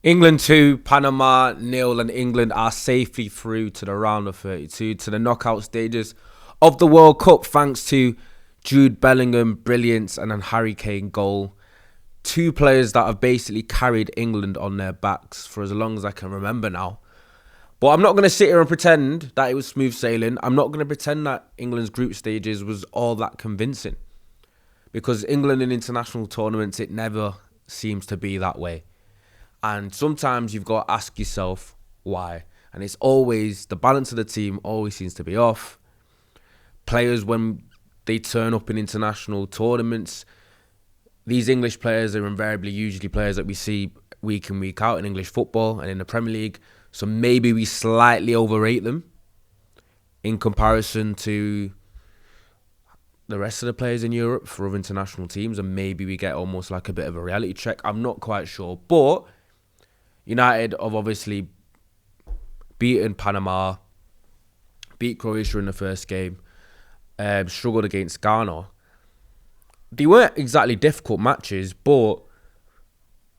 England 2, Panama nil, and England are safely through to the round of 32 to the knockout stages of the World Cup thanks to Jude Bellingham, brilliance, and a Harry Kane goal. Two players that have basically carried England on their backs for as long as I can remember now. But I'm not going to sit here and pretend that it was smooth sailing. I'm not going to pretend that England's group stages was all that convincing. Because England in international tournaments, it never seems to be that way. And sometimes you've got to ask yourself why. And it's always, the balance of the team always seems to be off. Players, when they turn up in international tournaments, these English players are invariably usually players that we see week in, week out in English football and in the Premier League. So maybe we slightly overrate them in comparison to the rest of the players in Europe for other international teams. And maybe we get almost like a bit of a reality check. I'm not quite sure. But United have obviously beaten Panama, beat Croatia in the first game, struggled against Ghana. They weren't exactly difficult matches, but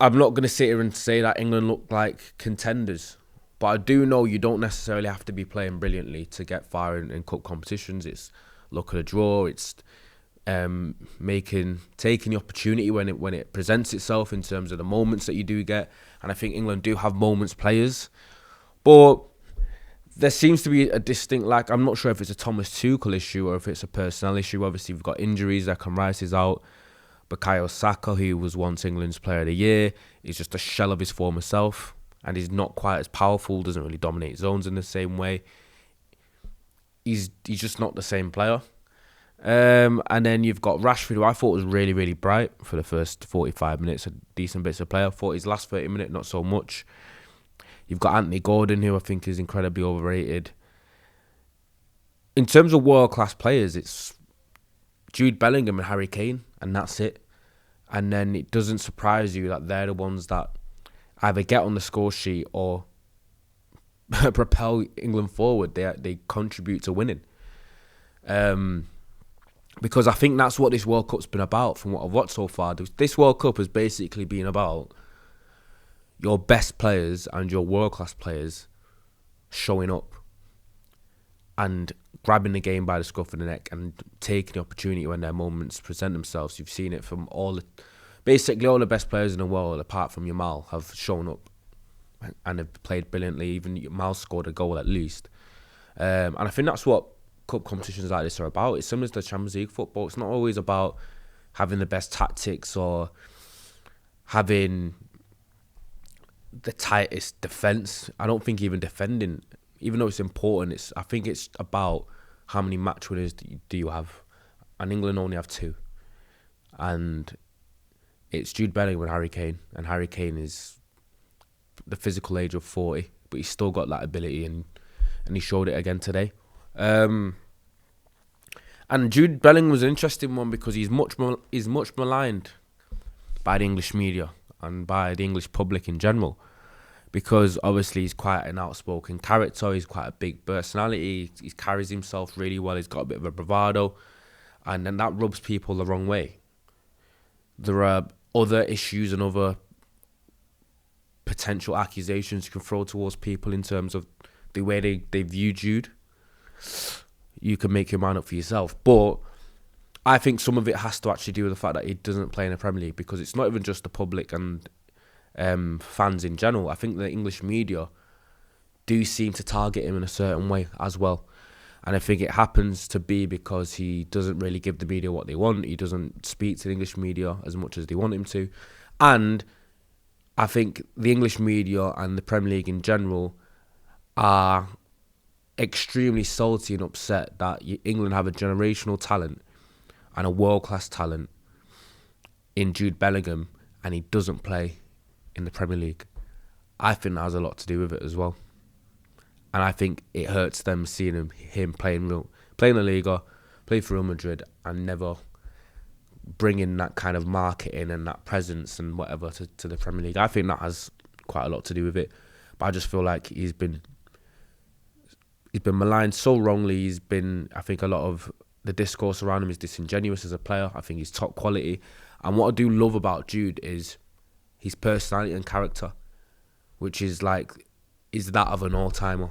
I'm not going to sit here and say that England looked like contenders. But I do know you don't necessarily have to be playing brilliantly to get far in cup competitions. It's luck of the draw. It's taking the opportunity when it presents itself in terms of the moments that you do get. And I think England do have moments players. But there seems to be a distinct lack. I'm not sure if it's a Thomas Tuchel issue or if it's a personnel issue. Obviously, we've got injuries. Declan Rice is out. Bukayo Saka, who was once England's Player of the Year, is just a shell of his former self. And he's not quite as powerful, doesn't really dominate zones in the same way. He's just not the same player. And then you've got Rashford, who I thought was really, really bright for the first 45 minutes, a decent bits of player. I thought his last 30 minutes, not so much. You've got Anthony Gordon, who I think is incredibly overrated. In terms of world-class players, it's Jude Bellingham and Harry Kane, and that's it. And then it doesn't surprise you that they're the ones that either get on the score sheet or propel England forward. They contribute to winning. Because I think that's what this World Cup's been about from what I've watched so far. This World Cup has basically been about your best players and your world-class players showing up and grabbing the game by the scruff of the neck and taking the opportunity when their moments present themselves. You've seen it from basically all the best players in the world, apart from Yamal, have shown up and have played brilliantly. Even Yamal scored a goal at least. And I think that's what cup competitions like this are about. It's similar to Champions League football. It's not always about having the best tactics or having the tightest defence. I don't think even defending, even though it's important, I think it's about how many match winners do you have. And England only have two. And it's Jude Bellingham and Harry Kane. And Harry Kane is the physical age of 40, but he's still got that ability, and he showed it again today. And Jude Bellingham was an interesting one because he's much maligned by the English media and by the English public in general, because obviously he's quite an outspoken character. He's quite a big personality. He carries himself really well. He's got a bit of a bravado, and then that rubs people the wrong way. There are other issues and other potential accusations you can throw towards people in terms of the way they view Jude. You can make your mind up for yourself, but I think some of it has to actually do with the fact that he doesn't play in the Premier League, because it's not even just the public and fans in general. I think the English media do seem to target him in a certain way as well. And I think it happens to be because he doesn't really give the media what they want. He doesn't speak to the English media as much as they want him to. And I think the English media and the Premier League in general are extremely salty and upset that England have a generational talent and a world-class talent in Jude Bellingham, and he doesn't play in the Premier League. I think that has a lot to do with it as well. And I think it hurts them seeing him playing La Liga, play for Real Madrid, and never bringing that kind of marketing and that presence and whatever to the Premier League. I think that has quite a lot to do with it. But I just feel like he's been maligned so wrongly. I think a lot of the discourse around him is disingenuous as a player. I think he's top quality. And what I do love about Jude is his personality and character. which is that of an all-timer.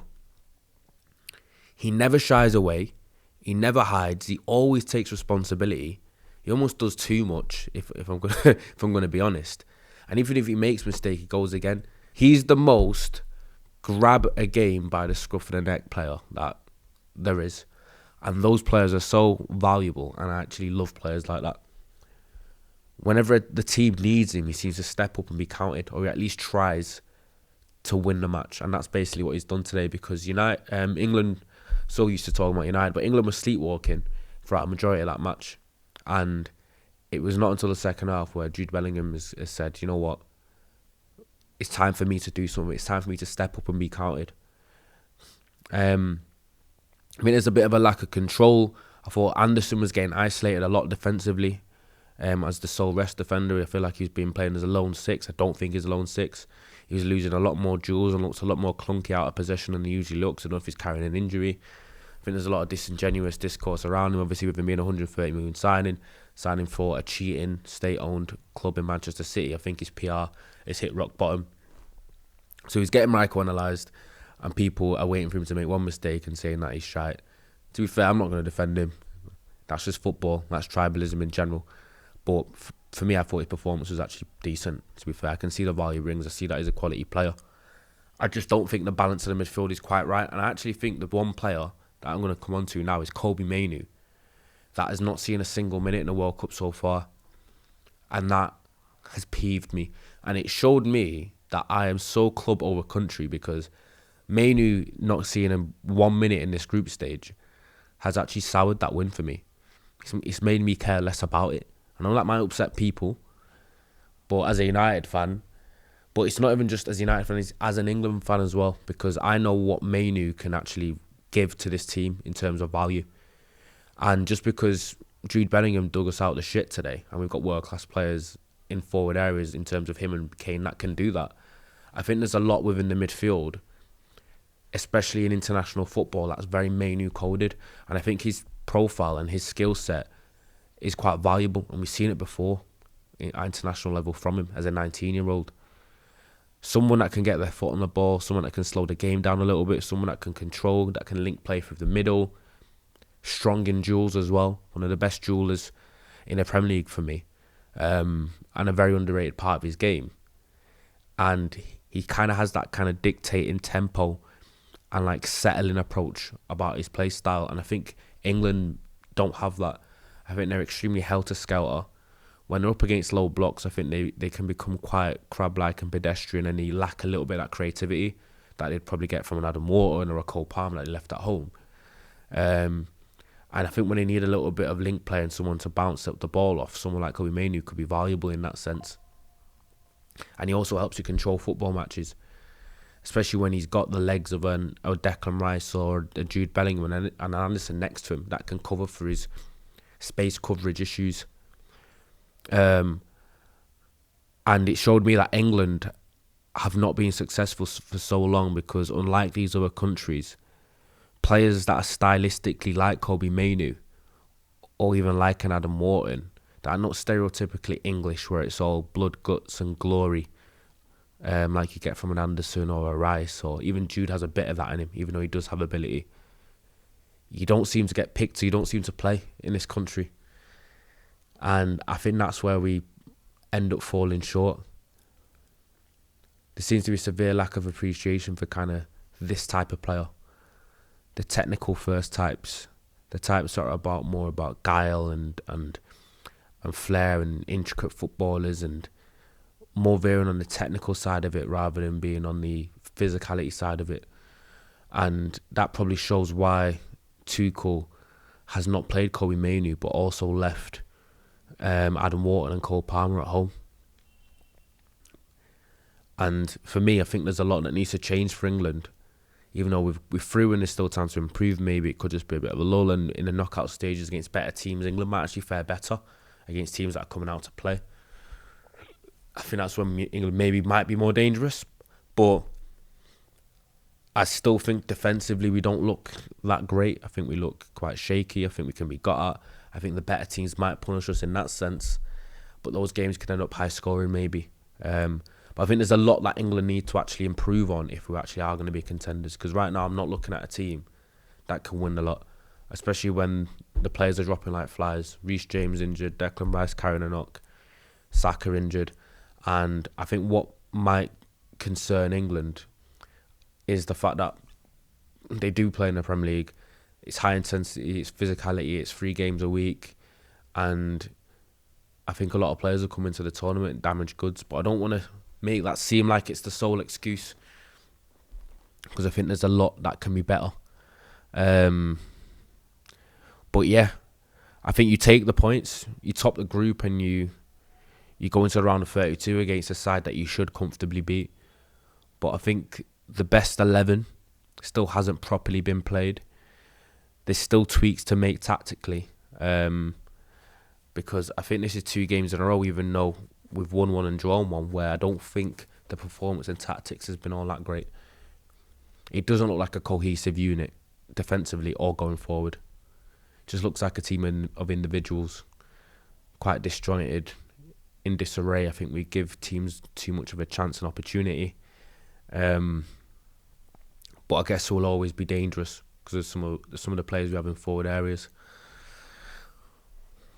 He never shies away. He never hides. He always takes responsibility. He almost does too much, if I'm gonna if I'm gonna be honest. And even if he makes a mistake, he goes again. He's the most grab a game by the scruff of the neck player that there is. And those players are so valuable, and I actually love players like that. Whenever the team needs him, he seems to step up and be counted, or he at least tries to win the match. And that's basically what he's done today, because England, so used to talking about United, but England was sleepwalking throughout a majority of that match. And it was not until the second half where Jude Bellingham has said, you know what, it's time for me to do something. It's time for me to step up and be counted. I mean, there's a bit of a lack of control. I thought Anderson was getting isolated a lot defensively as the sole rest defender. I feel like he's been playing as a lone six. I don't think he's a lone six. He was losing a lot more duels and looks a lot more clunky out of possession than he usually looks. I don't know if he's carrying an injury. I think there's a lot of disingenuous discourse around him, obviously with him being 130 million signing for a cheating state-owned club in Manchester City. I think his PR has hit rock bottom. So he's getting micro-analysed, and people are waiting for him to make one mistake and saying that he's shite. To be fair, I'm not going to defend him. That's just football. That's tribalism in general. But for me, I thought his performance was actually decent, to be fair. I can see the value he brings. I see that he's a quality player. I just don't think the balance of the midfield is quite right. And I actually think the one player that I'm going to come on to now is Kobbie Mainoo, that has not seen a single minute in the World Cup so far. And that has peeved me. And it showed me that I am so club over country, because Mainoo not seeing him 1 minute in this group stage has actually soured that win for me. It's made me care less about it. I know that might upset people, but as a United fan, but it's not even just as a United fan, it's as an England fan as well, because I know what Mainoo can actually give to this team in terms of value. And just because Jude Bellingham dug us out the shit today, and we've got world-class players in forward areas in terms of him and Kane that can do that, I think there's a lot within the midfield, especially in international football, that's very Mainoo coded. And I think his profile and his skill set is quite valuable, and we've seen it before at international level from him as a 19-year-old. Someone that can get their foot on the ball, someone that can slow the game down a little bit, someone that can control, that can link play through the middle, strong in duels as well, one of the best duellers in the Premier League for me, and a very underrated part of his game. And he kind of has that kind of dictating tempo and like settling approach about his play style, and I think England don't have that. I think they're extremely helter-skelter. When they're up against low blocks, I think they can become quite crab-like and pedestrian, and they lack a little bit of that creativity that they'd probably get from an Adam Wharton or a Cole Palmer that they left at home. And I think when they need a little bit of link play and someone to bounce up the ball off, someone like Kobbie Mainoo could be valuable in that sense. And he also helps you control football matches, especially when he's got the legs of a Declan Rice or a Jude Bellingham and an Anderson next to him that can cover for his space coverage issues. And it showed me that England have not been successful for so long, because unlike these other countries, players that are stylistically like Kobbie Mainoo or even like an Adam Wharton, that are not stereotypically English, where it's all blood, guts and glory, like you get from an Anderson or a Rice, or even Jude has a bit of that in him, even though he does have ability. You don't seem to get picked, so you don't seem to play in this country. And I think that's where we end up falling short. There seems to be a severe lack of appreciation for kind of this type of player. The technical first types. The types that are more about guile and flair and intricate footballers, and more veering on the technical side of it rather than being on the physicality side of it. And that probably shows why Tuchel has not played Kobbie Mainoo, but also left Adam Wharton and Cole Palmer at home. And for me, I think there's a lot that needs to change for England. Even though we're through and there's still time to improve, maybe it could just be a bit of a lull. And in the knockout stages against better teams, England might actually fare better against teams that are coming out to play. I think that's when England maybe might be more dangerous. But I still think defensively we don't look that great. I think we look quite shaky. I think we can be got at. I think the better teams might punish us in that sense. But those games can end up high scoring maybe. But I think there's a lot that England need to actually improve on if we actually are going to be contenders. Because right now I'm not looking at a team that can win a lot, especially when the players are dropping like flies. Reece James injured, Declan Rice carrying a knock, Saka injured. And I think what might concern England is the fact that they do play in the Premier League. It's high intensity, it's physicality, it's 3 games a week. And I think a lot of players will come into the tournament and damage goods. But I don't want to make that seem like it's the sole excuse, because I think there's a lot that can be better. But yeah, I think you take the points, you top the group, and you go into the round of 32 against a side that you should comfortably beat. But I think the best 11 still hasn't properly been played. There's still tweaks to make tactically, because I think this is 2 games in a row, even though we've won one and drawn one, where I don't think the performance and tactics has been all that great. It doesn't look like a cohesive unit defensively or going forward. It just looks like a team of individuals, quite disjointed, in disarray. I think we give teams too much of a chance and opportunity. But I guess we'll always be dangerous because of some of the players we have in forward areas.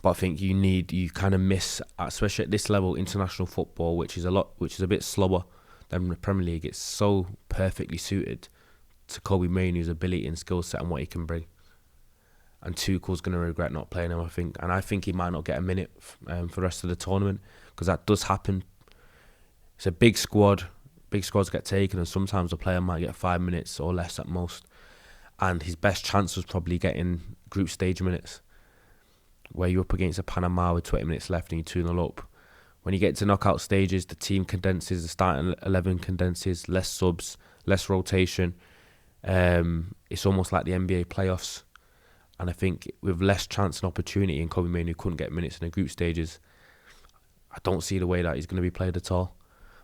But I think you kind of miss, especially at this level, international football, which is a bit slower than the Premier League. It's so perfectly suited to Kobbie Mainoo's ability and skill set and what he can bring. And Tuchel's going to regret not playing him, I think. And I think he might not get a minute for the rest of the tournament, because that does happen. It's a big squad. Big squads get taken, and sometimes a player might get 5 minutes or less at most. And his best chance was probably getting group stage minutes, where you're up against a Panama with 20 minutes left and you're 2-0 up. When you get to knockout stages, the team condenses, the starting 11 condenses, less subs, less rotation. It's almost like the NBA playoffs. And I think with less chance and opportunity, and Kobbie Mainoo couldn't get minutes in the group stages, I don't see the way that he's going to be played at all.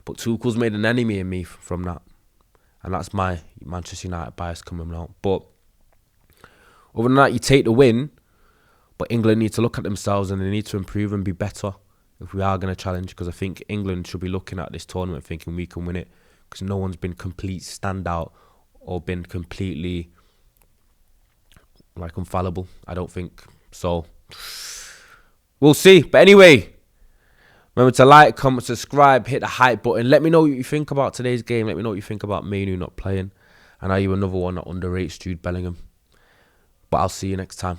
But Tuchel's made an enemy of me from that. And that's my Manchester United bias coming out. But other than that, you take the win. But England need to look at themselves and they need to improve and be better if we are going to challenge. Because I think England should be looking at this tournament thinking we can win it. Because no one's been complete standout or been completely infallible. I don't think so. We'll see. But anyway, remember to like, comment, subscribe, hit the hype button. Let me know what you think about today's game. Let me know what you think about Mainoo not playing. And are you another one that underrates Jude Bellingham? But I'll see you next time.